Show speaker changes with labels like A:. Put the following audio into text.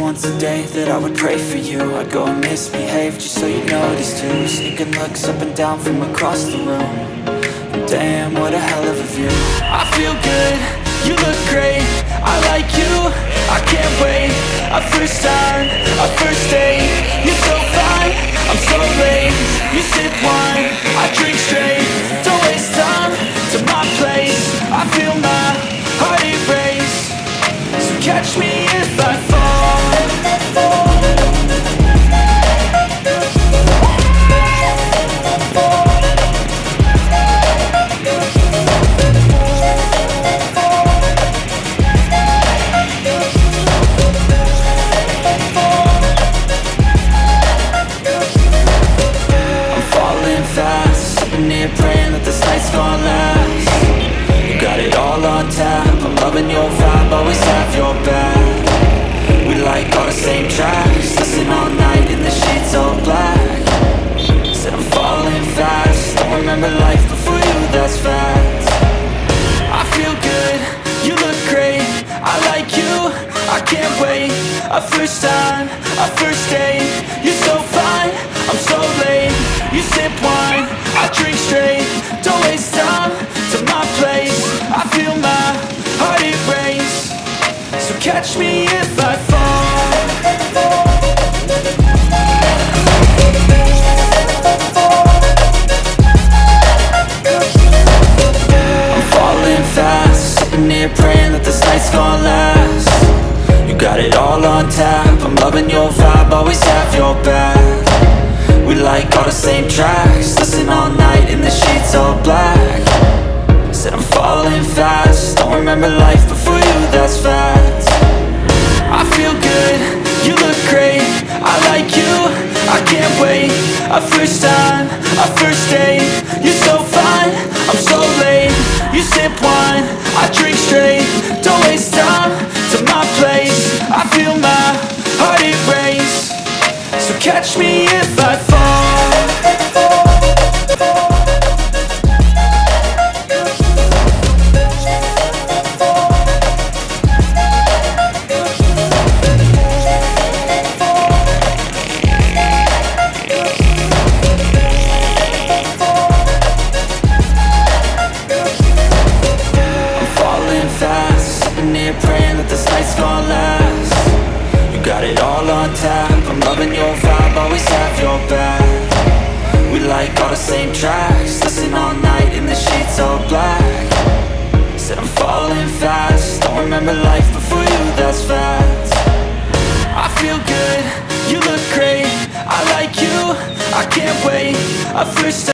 A: once a day that I would pray for you. I'd go and misbehave just so you notice too. Sneaking looks up and down from across the room. Damn, what a hell of a view. I feel good, you look great, I like you, I can't wait. A first time, a first date, you're so fine, I'm so late. You sip wine, I drink straight, don't waste time to my place. I feel my heart erase, so catch me if I fall. Praying that this night's gonna last. You got it all on tap, I'm loving your vibe, always have your back. We like all the same tracks, listen all night in the sheets all black. Said I'm falling fast, don't remember life before you, that's fact. I feel good, you look great, I like you, I can't wait. A first time, a first date, you're so fine, I'm so late. You sip wine, I drink straight, don't waste time to my place. I feel my heart erase, so catch me if I fall. I'm falling fast, sitting here praying that this night's gonna last. You got it all on tap, I'm loving your vibe, always have your back. We like all the same tracks, listen all night in the sheets all black. Said I'm falling fast, don't remember life before you, that's fact. I feel good, you look great, I like you, I can't wait. A first time, a first date, you're so fine, I'm so late. You sip wine, I drink straight, don't waste time to my place. I feel my heart erase, so catch me if I fall. I'm falling fast, sitting here praying that this night's gonna last. You got it all on tap, I'm loving your vibe, always have your back. We like all the same tracks, listen all night in the sheets all black. Said I'm falling fast, don't remember life before you, that's fact. I feel good, you look great, I like you, I can't wait. A first